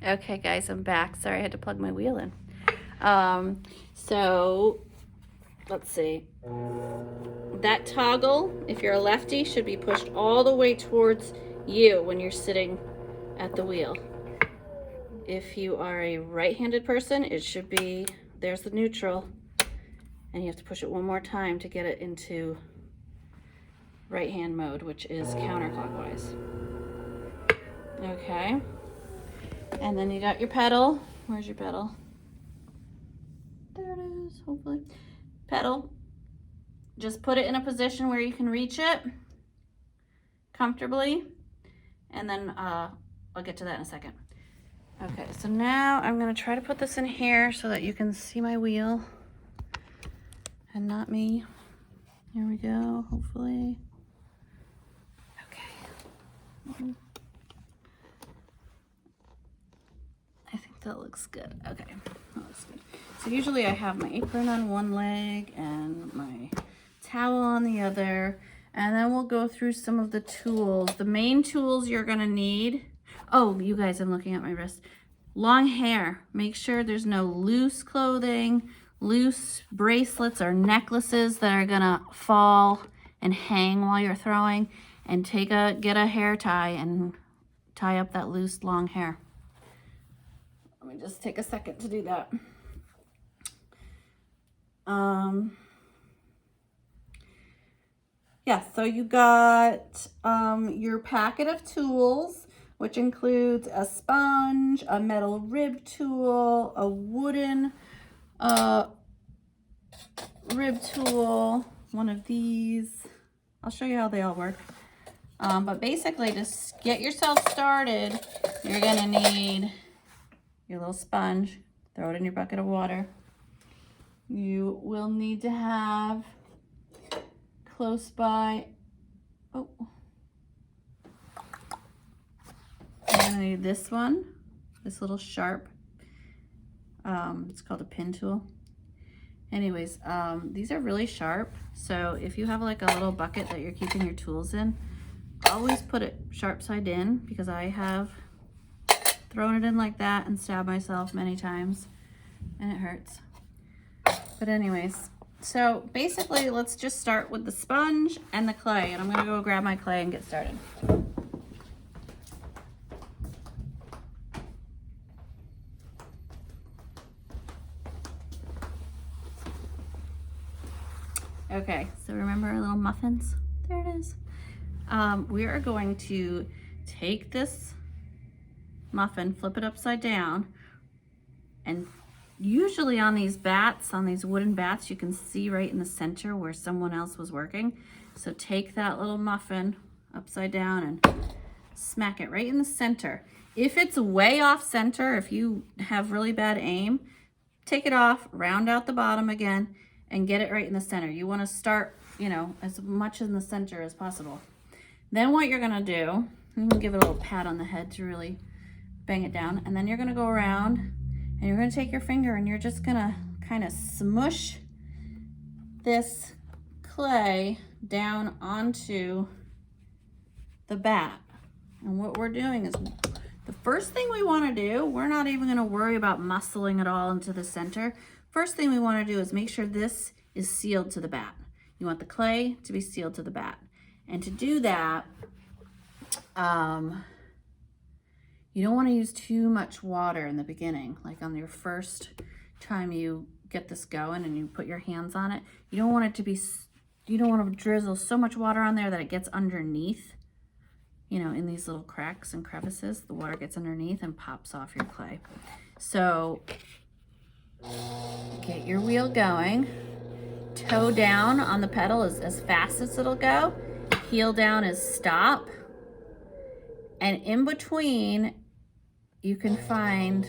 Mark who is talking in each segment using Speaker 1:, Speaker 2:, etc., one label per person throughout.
Speaker 1: Okay, guys, I'm back. Sorry, I had to plug my wheel in. So let's see. That toggle, if you're a lefty, should be pushed all the way towards you when you're sitting at the wheel. If you are a right-handed person, it should be, there's the neutral, and you have to push it one more time to get it into right hand mode, which is counterclockwise. Okay. And then you got your pedal. Where's your pedal? There it is, hopefully. Pedal. Just put it in a position where you can reach it comfortably. And then I'll get to that in a second. Okay, so now I'm gonna try to put this in here so that you can see my wheel and not me. Here we go, hopefully. Okay. I think that looks good. Okay, that looks good. So usually I have my apron on one leg and my towel on the other, and then we'll go through some of the tools. The main tools you're gonna need, oh, you guys, I'm looking at my wrist. Long hair, make sure there's no loose clothing, loose bracelets or necklaces that are gonna fall and hang while you're throwing, and get a hair tie and tie up that loose long hair. Let me just take a second to do that. Yeah, so you got your packet of tools, which includes a sponge, a metal rib tool, a wooden rib tool, one of these. I'll show you how they all work. But basically, to get yourself started, you're gonna need your little sponge. Throw it in your bucket of water. You will need to have close by, oh, you're gonna need this one, this little sharp, it's called a pin tool. Anyways, these are really sharp, so if you have like a little bucket that you're keeping your tools in, always put it sharp side in, because I have thrown it in like that and stabbed myself many times, and it hurts. But anyways, so basically let's just start with the sponge and the clay, and I'm gonna go grab my clay and get started. Okay, so remember our little muffins? There it is. We are going to take this muffin, flip it upside down, and usually on these bats, on these wooden bats, you can see right in the center where someone else was working. So take that little muffin upside down and smack it right in the center. If it's way off center, if you have really bad aim, take it off, round out the bottom again, and get it right in the center. You want to start, you know, as much in the center as possible. Then what you're gonna do, you can give it a little pat on the head to really bang it down, and then you're gonna go around and you're gonna take your finger and you're just gonna kind of smush this clay down onto the bat. And what we're doing is, the first thing we wanna do, we're not even gonna worry about muscling it all into the center. First thing we wanna do is make sure this is sealed to the bat. You want the clay to be sealed to the bat. And to do that, you don't want to use too much water in the beginning. Like on your first time you get this going and you put your hands on it, you don't want it to be, you don't want to drizzle so much water on there that it gets underneath, you know, in these little cracks and crevices. The water gets underneath and pops off your clay. So get your wheel going. Toe down on the pedal as fast as it'll go. Heel down is stop. And in between, you can find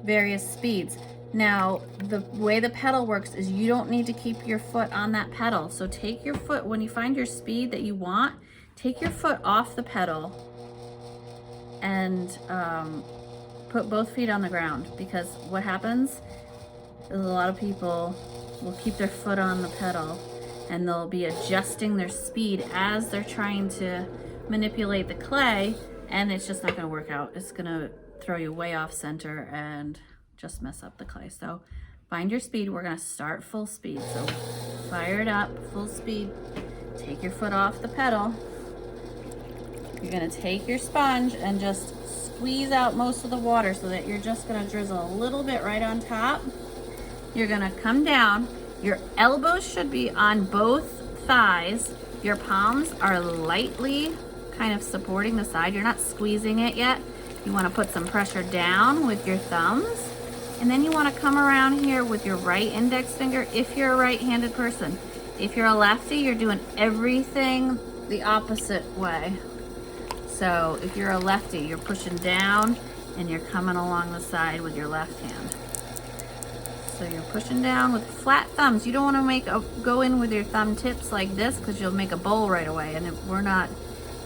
Speaker 1: various speeds. Now, the way the pedal works is you don't need to keep your foot on that pedal. So take your foot, when you find your speed that you want, take your foot off the pedal and put both feet on the ground, because what happens is a lot of people will keep their foot on the pedal and they'll be adjusting their speed as they're trying to manipulate the clay, and it's just not gonna work out. It's gonna throw you way off center and just mess up the clay. So find your speed. We're gonna start full speed. So fire it up, full speed. Take your foot off the pedal. You're gonna take your sponge and just squeeze out most of the water so that you're just gonna drizzle a little bit right on top. You're gonna come down. Your elbows should be on both thighs. Your palms are lightly kind of supporting the side. You're not squeezing it yet. You wanna put some pressure down with your thumbs. And then you wanna come around here with your right index finger if you're a right-handed person. If you're a lefty, you're doing everything the opposite way. So if you're a lefty, you're pushing down and you're coming along the side with your left hand. So you're pushing down with flat thumbs. You don't want to go in with your thumb tips like this because you'll make a bowl right away, and we're not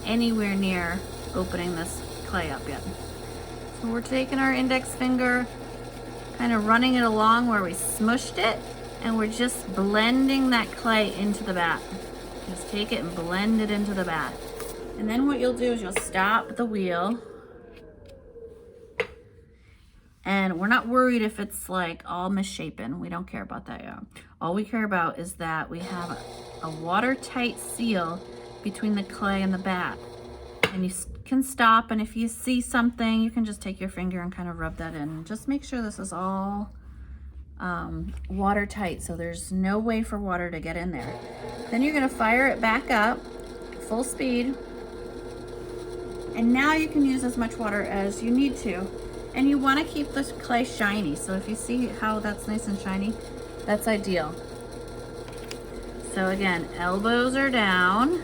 Speaker 1: anywhere near opening this clay up yet. So we're taking our index finger, kind of running it along where we smushed it, and we're just blending that clay into the bat. Just take it and blend it into the bat. And then what you'll do is you'll stop the wheel. And we're not worried if it's like all misshapen. We don't care about that yet. All we care about is that we have a watertight seal between the clay and the bat. And you can stop, and if you see something, you can just take your finger and kind of rub that in. Just make sure this is all watertight, so there's no way for water to get in there. Then you're gonna fire it back up, full speed. And now you can use as much water as you need to. And you want to keep the clay shiny. So if you see how that's nice and shiny, that's ideal. So again, elbows are down.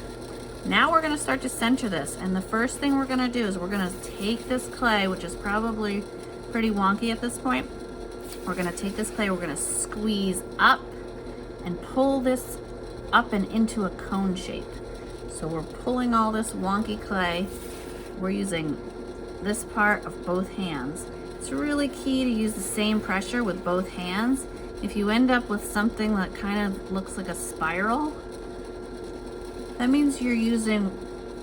Speaker 1: Now we're going to start to center this. And the first thing we're going to do is we're going to take this clay, which is probably pretty wonky at this point. We're going to take this clay, we're going to squeeze up and pull this up and into a cone shape. So we're pulling all this wonky clay. We're using this part of both hands. It's really key to use the same pressure with both hands. If you end up with something that kind of looks like a spiral, that means you're using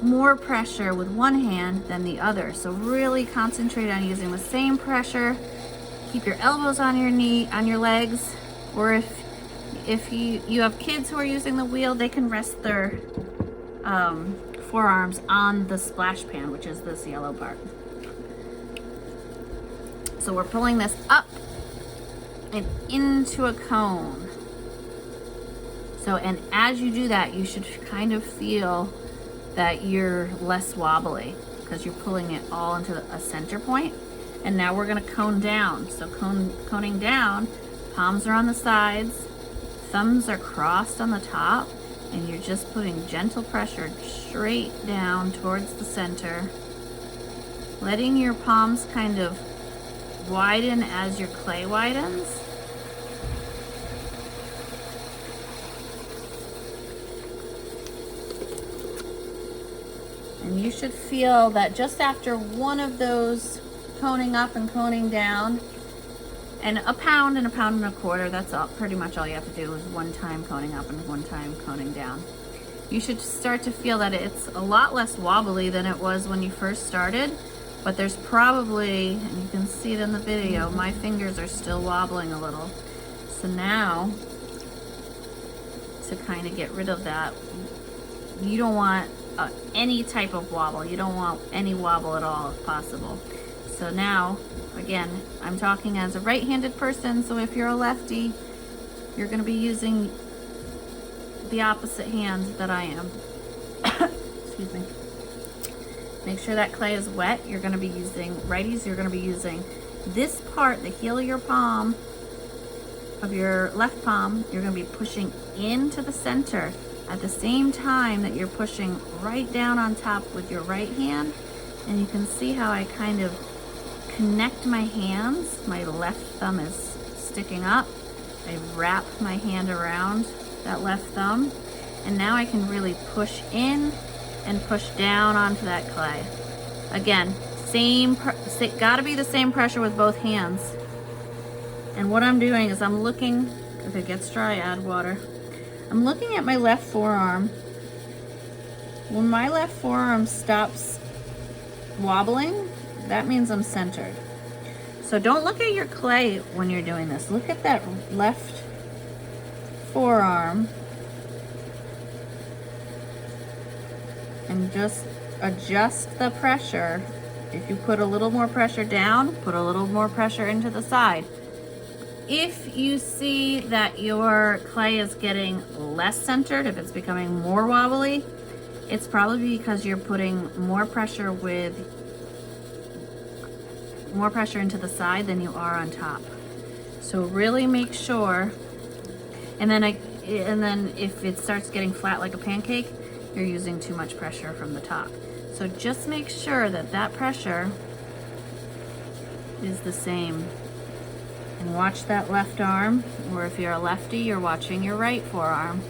Speaker 1: more pressure with one hand than the other. So really concentrate on using the same pressure. Keep your elbows on your knee, on your legs, or if you have kids who are using the wheel, they can rest their forearms on the splash pan, which is this yellow part. So we're pulling this up and into a cone. So, and as you do that, you should kind of feel that you're less wobbly because you're pulling it all into a center point. And now we're gonna cone down. So coning down, palms are on the sides, thumbs are crossed on the top, and you're just putting gentle pressure straight down towards the center, letting your palms kind of widen as your clay widens. And you should feel that just after one of those coning up and coning down, and a pound and a quarter, that's all, pretty much all you have to do is one time coning up and one time coning down. You should start to feel that it's a lot less wobbly than it was when you first started, but there's probably, and you can see it in the video, my fingers are still wobbling a little. So now, to kind of get rid of that, you don't want any type of wobble. You don't want any wobble at all if possible. So now, again, I'm talking as a right-handed person, so if you're a lefty, you're going to be using the opposite hand that I am. Excuse me. Make sure that clay is wet. You're going to be using, righties, you're going to be using this part, the heel of your palm, of your left palm, you're going to be pushing into the center at the same time that you're pushing right down on top with your right hand. And you can see how I kind of connect my hands. My left thumb is sticking up. I wrap my hand around that left thumb, and now I can really push in and push down onto that clay. Again, gotta be the same pressure with both hands. And what I'm doing is I'm looking, if it gets dry, add water. I'm looking at my left forearm. When my left forearm stops wobbling, that means I'm centered. So don't look at your clay when you're doing this. Look at that left forearm and just adjust the pressure. If you put a little more pressure down, put a little more pressure into the side. If you see that your clay is getting less centered, if it's becoming more wobbly, it's probably because you're putting more pressure into the side than you are on top. So really make sure, and then if it starts getting flat like a pancake, you're using too much pressure from the top. So just make sure that that pressure is the same. And watch that left arm, or if you're a lefty, you're watching your right forearm.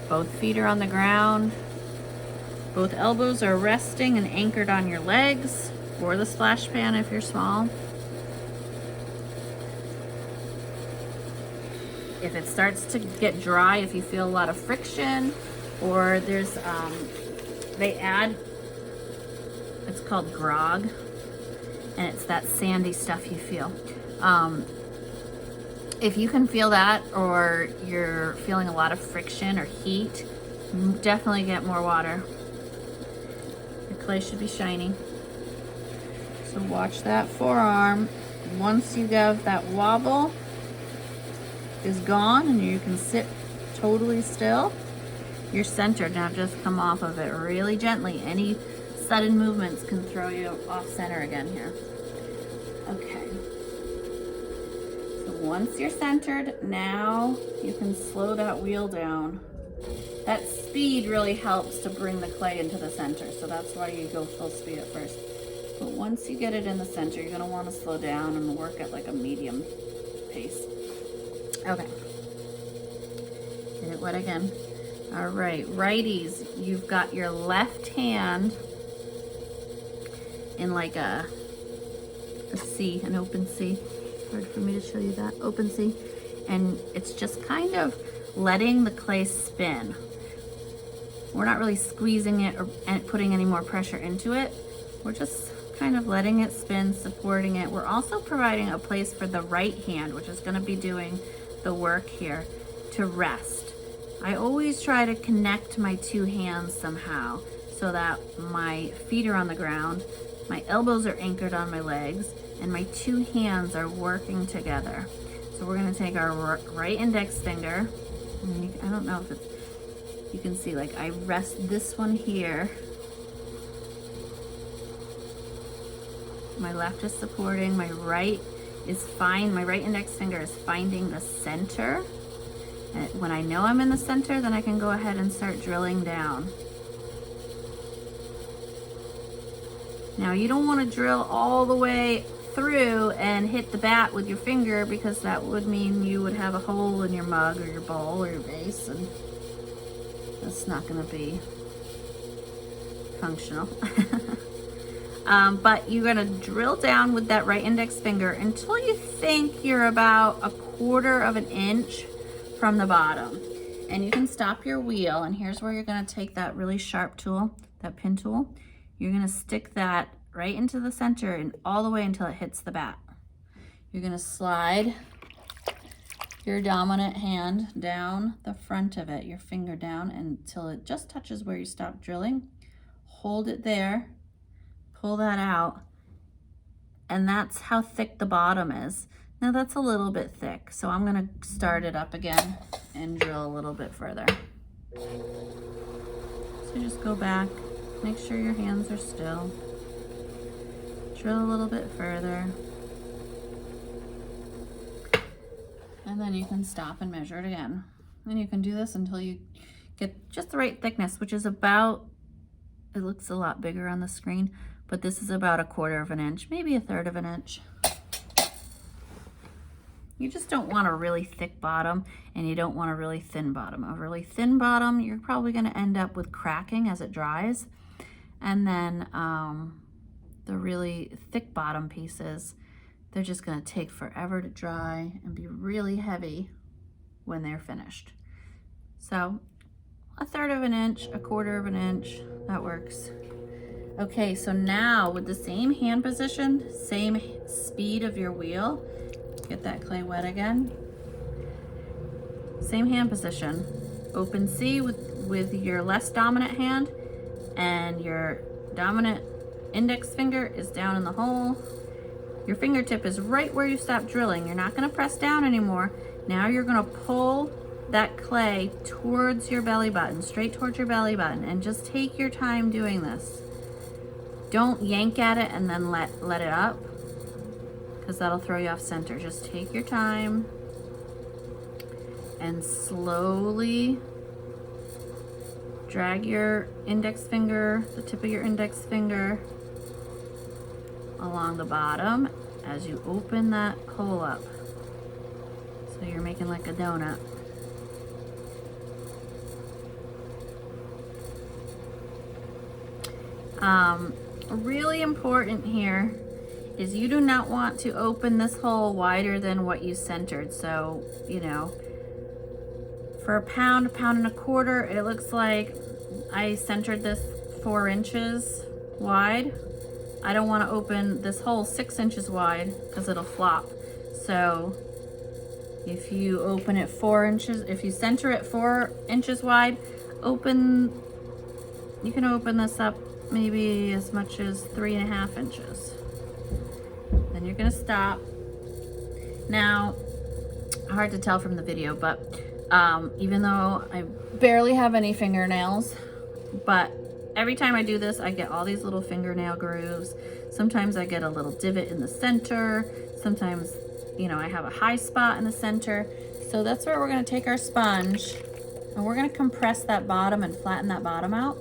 Speaker 1: Both feet are on the ground. Both elbows are resting and anchored on your legs or the splash pan if you're small. If it starts to get dry, if you feel a lot of friction, or there's, they add, it's called grog, and it's that sandy stuff you feel. If you can feel that, or you're feeling a lot of friction or heat, definitely get more water. Your clay should be shiny. So watch that forearm. Once you have that wobble is gone and you can sit totally still, you're centered. Now just come off of it really gently. Any sudden movements can throw you off center again here. Okay. So once you're centered, now you can slow that wheel down. That speed really helps to bring the clay into the center, so that's why you go full speed at first. But once you get it in the center, you're gonna wanna slow down and work at like a medium pace. Okay. Get it wet again. All right, righties, you've got your left hand in like a C, an open C. Hard for me to show you that, open C. And it's just kind of letting the clay spin. We're not really squeezing it or putting any more pressure into it. We're just kind of letting it spin, supporting it. We're also providing a place for the right hand, which is gonna be doing the work here, to rest. I always try to connect my two hands somehow so that my feet are on the ground, my elbows are anchored on my legs, and my two hands are working together. So we're gonna take our right index finger, and I don't know if you can see, like I rest this one here. My left is supporting, my right is fine. My right index finger is finding the center. And when I know I'm in the center, then I can go ahead and start drilling down. Now you don't want to drill all the way through and hit the bat with your finger, because that would mean you would have a hole in your mug or your bowl or your vase, and that's not going to be functional. But you're going to drill down with that right index finger until you think you're about 1/4 of an inch from the bottom. And you can stop your wheel, and here's where you're going to take that really sharp tool, that pin tool. You're going to stick that right into the center and all the way until it hits the bat. You're going to slide your dominant hand down the front of it, your finger down, until it just touches where you stopped drilling. Hold it there, pull that out, and that's how thick the bottom is. Now that's a little bit thick, so I'm gonna start it up again and drill a little bit further. So just go back, make sure your hands are still. Drill a little bit further. And then you can stop and measure it again. And you can do this until you get just the right thickness, which is about, it looks a lot bigger on the screen, but this is about 1/4 of an inch, maybe 1/3 of an inch. You just don't want a really thick bottom, and you don't want a really thin bottom. A really thin bottom, you're probably gonna end up with cracking as it dries. And then the really thick bottom pieces, they're just gonna take forever to dry and be really heavy when they're finished. So 1/3 of an inch, 1/4 of an inch, that works. Okay, so now with the same hand position, same speed of your wheel, get that clay wet again. Same hand position. Open C with your less dominant hand, and your dominant index finger is down in the hole. Your fingertip is right where you stopped drilling. You're not gonna press down anymore. Now you're gonna pull that clay towards your belly button, straight towards your belly button, and just take your time doing this. Don't yank at it and then let it up, because that'll throw you off center. Just take your time and slowly drag your index finger, the tip of your index finger, along the bottom as you open that hole up. So you're making like a donut. Really important here is you do not want to open this hole wider than what you centered. So, you know, for a pound and a quarter, it looks like I centered this 4 inches wide. I don't want to open this hole 6 inches wide because it'll flop. So if you open it 4 inches, if you center it 4 inches wide, you can open this up maybe as much as 3.5 inches. Then you're gonna stop. Now, hard to tell from the video, but even though I barely have any fingernails, but every time I do this, I get all these little fingernail grooves. Sometimes I get a little divot in the center. Sometimes, you know, I have a high spot in the center. So that's where we're gonna take our sponge and we're gonna compress that bottom and flatten that bottom out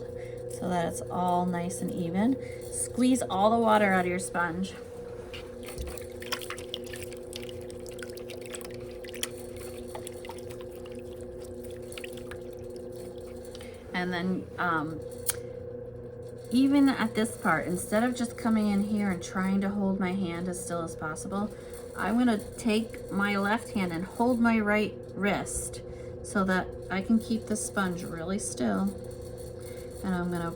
Speaker 1: so that it's all nice and even. Squeeze all the water out of your sponge. And then even at this part, instead of just coming in here and trying to hold my hand as still as possible, I'm gonna take my left hand and hold my right wrist so that I can keep the sponge really still. And I'm gonna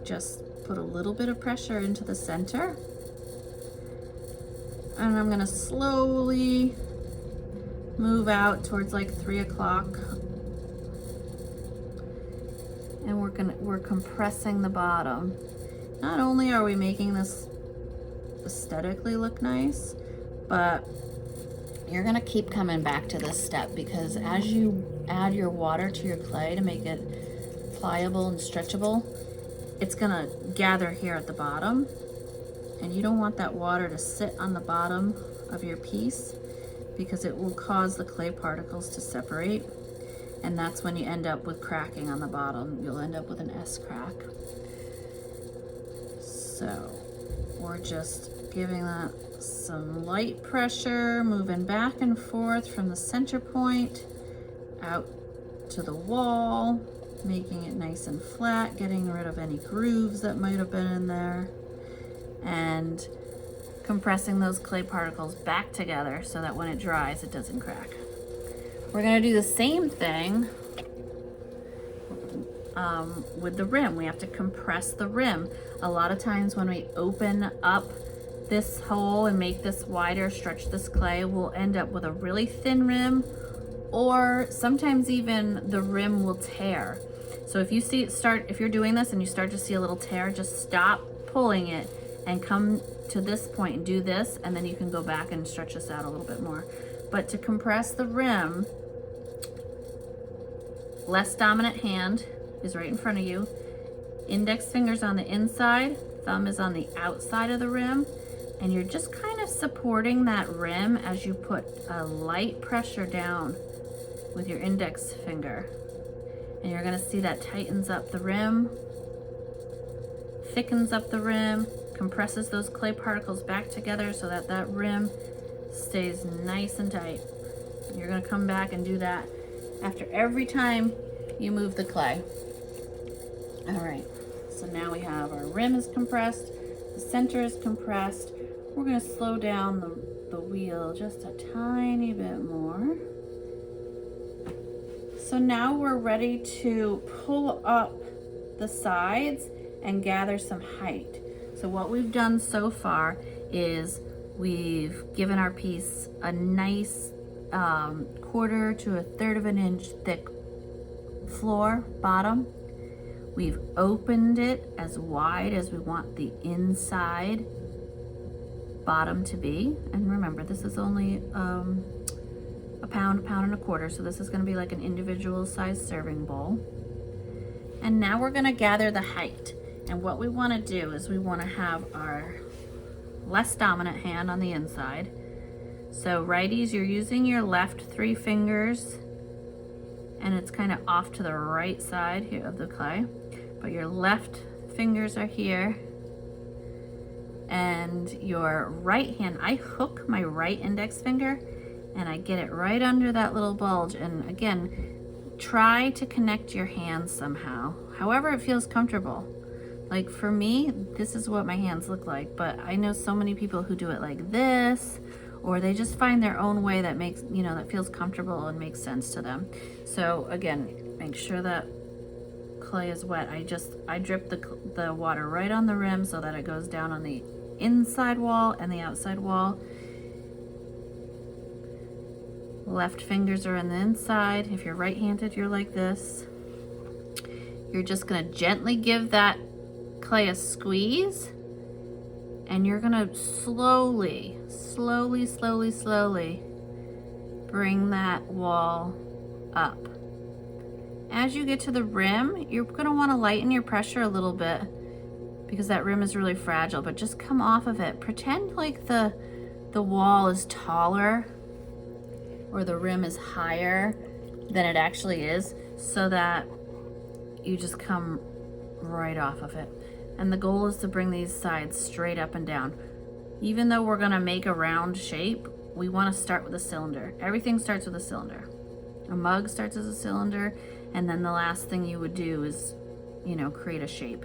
Speaker 1: just put a little bit of pressure into the center. And I'm gonna slowly move out towards like 3 o'clock. And we're compressing the bottom. Not only are we making this aesthetically look nice, but you're gonna keep coming back to this step because as you add your water to your clay to make it pliable and stretchable, it's gonna gather here at the bottom, and you don't want that water to sit on the bottom of your piece because it will cause the clay particles to separate. And that's when you end up with cracking on the bottom. You'll end up with an S crack. So we're just giving that some light pressure, moving back and forth from the center point out to the wall, making it nice and flat, getting rid of any grooves that might have been in there, and compressing those clay particles back together so that when it dries, it doesn't crack. We're gonna do the same thing with the rim. We have to compress the rim. A lot of times when we open up this hole and make this wider, stretch this clay, we'll end up with a really thin rim, or sometimes even the rim will tear. So if you see it if you're doing this and you start to see a little tear, just stop pulling it and come to this point and do this, and then you can go back and stretch this out a little bit more. But to compress the rim, less dominant hand is right in front of you. Index finger's on the inside, thumb is on the outside of the rim, and you're just kind of supporting that rim as you put a light pressure down with your index finger. And you're gonna see that tightens up the rim, thickens up the rim, compresses those clay particles back together so that that rim stays nice and tight. You're gonna come back and do that after every time you move the clay. All right, so now we have our rim is compressed, the center is compressed. We're gonna slow down the wheel just a tiny bit more. So now we're ready to pull up the sides and gather some height. So what we've done so far is we've given our piece a nice 1/4 to 1/3 of an inch thick floor bottom. We've opened it as wide as we want the inside bottom to be. And remember, this is only a pound and 1/4, so this is going to be like an individual size serving bowl. And now we're going to gather the height. And what we want to do is we want to have our less dominant hand on the inside. So righties, you're using your left 3 fingers, and it's kind of off to the right side here of the clay, but your left fingers are here, and your right hand, I hook my right index finger and I get it right under that little bulge. And again, try to connect your hands somehow, however it feels comfortable. Like for me, this is what my hands look like, but I know so many people who do it like this, or they just find their own way that makes, that feels comfortable and makes sense to them. So again, make sure that clay is wet. I drip the water right on the rim so that it goes down on the inside wall and the outside wall. Left fingers are on the inside. If you're right-handed, you're like this. You're just gonna gently give that clay a squeeze, and you're gonna slowly bring that wall up. As you get to the rim, you're gonna wanna lighten your pressure a little bit because that rim is really fragile, but just come off of it. Pretend like the wall is taller or the rim is higher than it actually is, so that you just come right off of it. And the goal is to bring these sides straight up and down. Even though we're gonna make a round shape, we wanna start with a cylinder. Everything starts with a cylinder. A mug starts as a cylinder, and then the last thing you would do is, create a shape.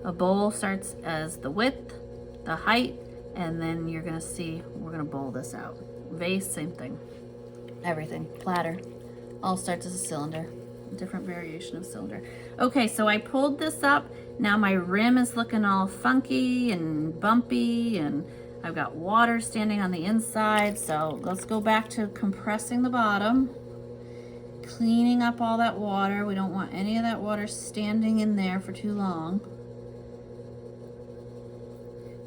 Speaker 1: A bowl starts as the width, the height, and then you're gonna see, we're gonna bowl this out. Vase, same thing. Everything, platter, all starts as a cylinder. Different variation of cylinder. Okay, so I pulled this up. Now my rim is looking all funky and bumpy, and I've got water standing on the inside. So let's go back to compressing the bottom, cleaning up all that water. We don't want any of that water standing in there for too long.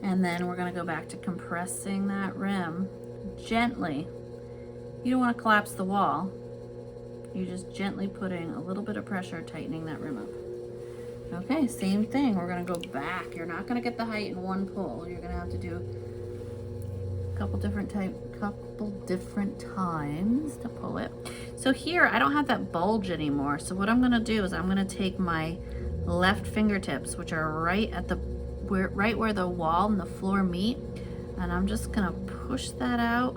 Speaker 1: And then we're gonna go back to compressing that rim gently. You don't want to collapse the wall. You're just gently putting a little bit of pressure, tightening that rim up. Okay, same thing. We're gonna go back. You're not gonna get the height in one pull. You're gonna have to do a couple different times to pull it. So here, I don't have that bulge anymore. So what I'm gonna do is I'm gonna take my left fingertips, which are right where the wall and the floor meet, and I'm just gonna push that out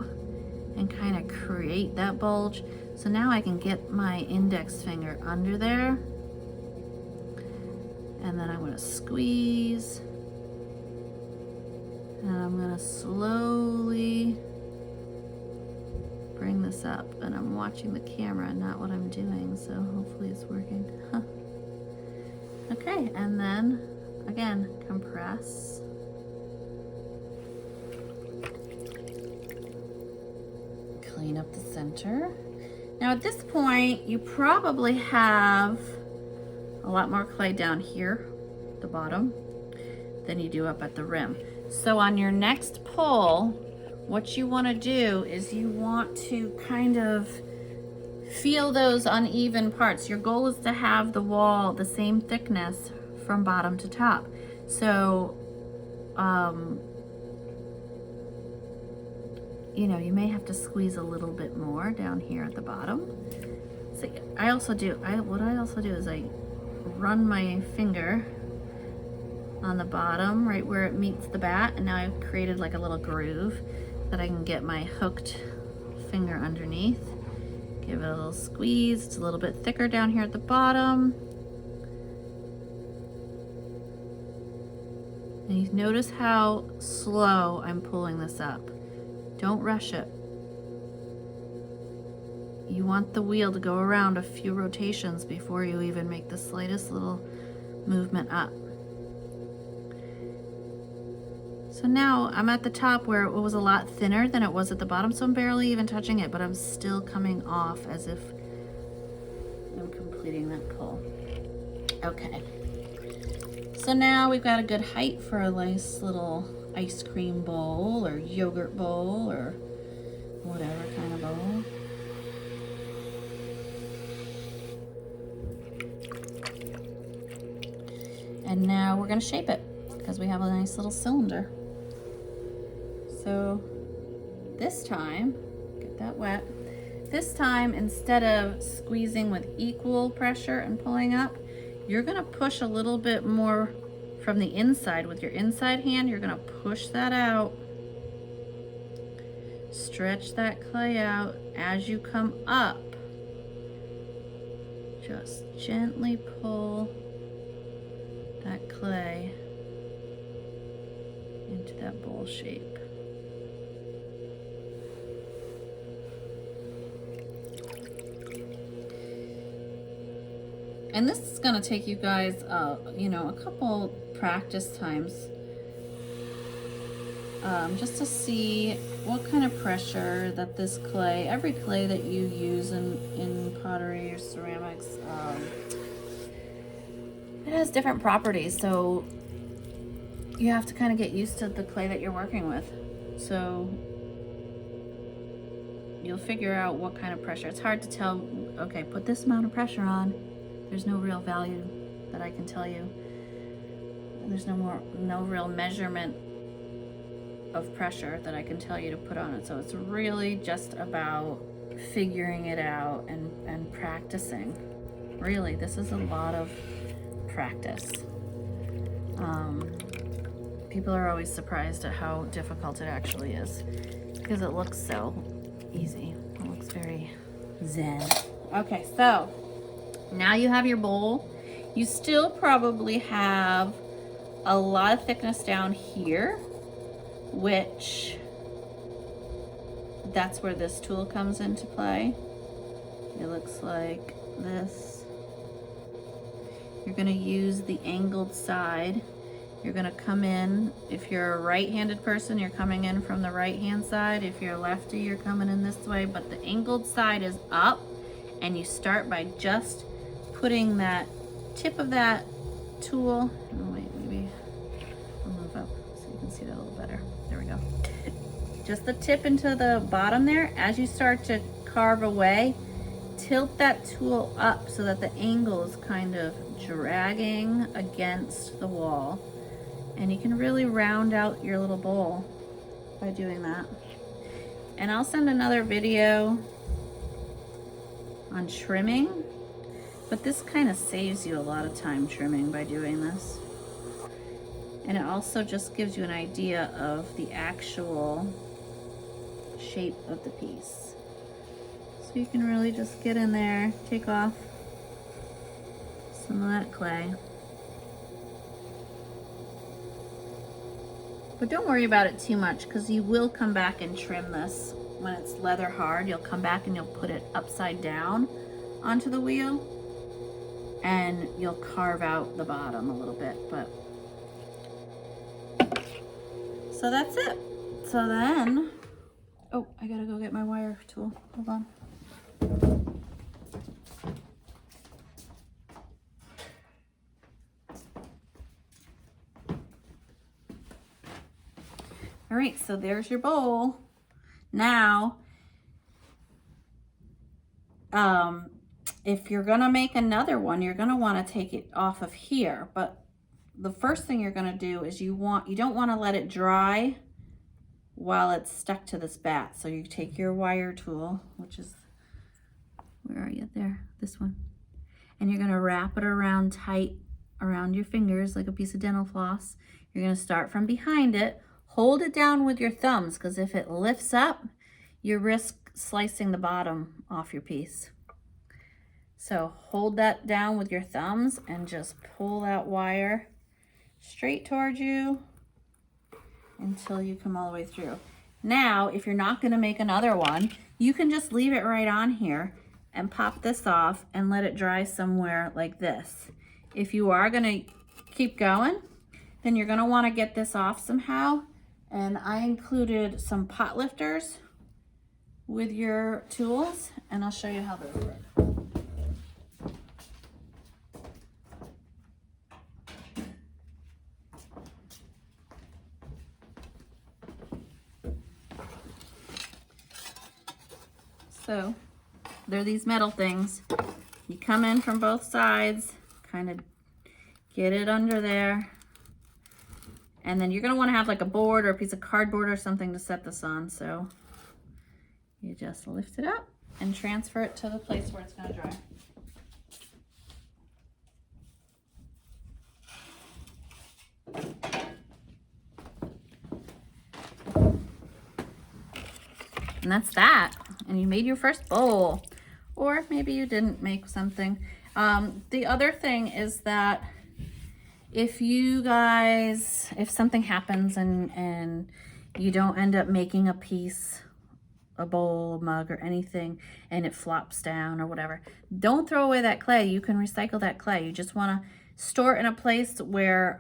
Speaker 1: and kind of create that bulge. So now I can get my index finger under there, and then I'm going to squeeze, and I'm going to slowly bring this up. And I'm watching the camera, not what I'm doing, so hopefully it's working. Okay, and then again, compress. Clean up the center. Now at this point, you probably have a lot more clay down here, the bottom, than you do up at the rim. So on your next pull, what you want to do is you want to kind of feel those uneven parts. Your goal is to have the wall the same thickness from bottom to top. So, you may have to squeeze a little bit more down here at the bottom. So what I also do is I run my finger on the bottom, right where it meets the bat, and now I've created like a little groove that I can get my hooked finger underneath. Give it a little squeeze. It's a little bit thicker down here at the bottom. And you notice how slow I'm pulling this up. Don't rush it. You want the wheel to go around a few rotations before you even make the slightest little movement up. So now I'm at the top where it was a lot thinner than it was at the bottom, so I'm barely even touching it, but I'm still coming off as if I'm completing that pull. Okay. So now we've got a good height for a nice little ice cream bowl or yogurt bowl or whatever kind of bowl. And now we're going to shape it because we have a nice little cylinder. So this time, get that wet. This time, instead of squeezing with equal pressure and pulling up, you're gonna push a little bit more from the inside. With your inside hand, you're gonna push that out. Stretch that clay out. As you come up, just gently pull that clay into that bowl shape. And this is going to take you guys, you know, a couple practice times just to see what kind of pressure that this clay, every clay that you use in pottery or ceramics, it has different properties. So you have to kind of get used to the clay that you're working with. So you'll figure out what kind of pressure. It's hard to tell, okay, put this amount of pressure on. There's no real value that I can tell you. There's no real measurement of pressure that I can tell you to put on it. So it's really just about figuring it out and practicing. Really, this is a lot of practice. People are always surprised at how difficult it actually is because it looks so easy. It looks very zen. Okay, so now you have your bowl. You still probably have a lot of thickness down here, which that's where this tool comes into play. It looks like this. You're gonna use the angled side. You're gonna come in, if you're a right-handed person, you're coming in from the right-hand side. If you're a lefty, you're coming in this way, but the angled side is up, and you start by just putting that tip of that tool, oh wait, maybe I'll move up so you can see that a little better. There we go. Just the tip into the bottom there. As you start to carve away, tilt that tool up so that the angle is kind of dragging against the wall. And you can really round out your little bowl by doing that. And I'll send another video on trimming. But this kind of saves you a lot of time trimming by doing this. And it also just gives you an idea of the actual shape of the piece. So you can really just get in there, take off some of that clay. But don't worry about it too much because you will come back and trim this. When it's leather hard, you'll come back and you'll put it upside down onto the wheel. And you'll carve out the bottom a little bit, but so that's it. So then, oh, I gotta go get my wire tool. Hold on. All right, so there's your bowl. Now, if you're gonna make another one, you're gonna wanna take it off of here. But the first thing you're gonna do is you don't wanna let it dry while it's stuck to this bat. So you take your wire tool, which is, where are you? There, this one. And you're gonna wrap it around tight around your fingers like a piece of dental floss. You're gonna start from behind it. Hold it down with your thumbs because if it lifts up, you risk slicing the bottom off your piece. So hold that down with your thumbs and just pull that wire straight towards you until you come all the way through. Now, if you're not going to make another one, you can just leave it right on here and pop this off and let it dry somewhere like this. If you are going to keep going, then you're going to want to get this off somehow And I included some pot lifters with your tools, and I'll show you how those work. So they're these metal things. You come in from both sides, kind of get it under there. And then you're gonna wanna have like a board or a piece of cardboard or something to set this on. So you just lift it up and transfer it to the place where it's gonna dry. And that's that. And you made your first bowl. Or maybe you didn't make something. The other thing is that if you guys, if something happens and you don't end up making a piece, a bowl, a mug, or anything, and it flops down or whatever, don't throw away that clay. You can recycle that clay. You just want to store it in a place where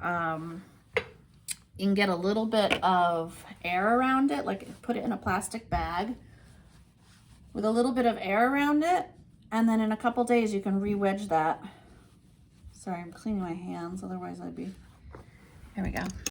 Speaker 1: you can get a little bit of air around it, like put it in a plastic bag with a little bit of air around it, and then in a couple days you can re-wedge that. Sorry, I'm cleaning my hands, otherwise I'd be, here we go.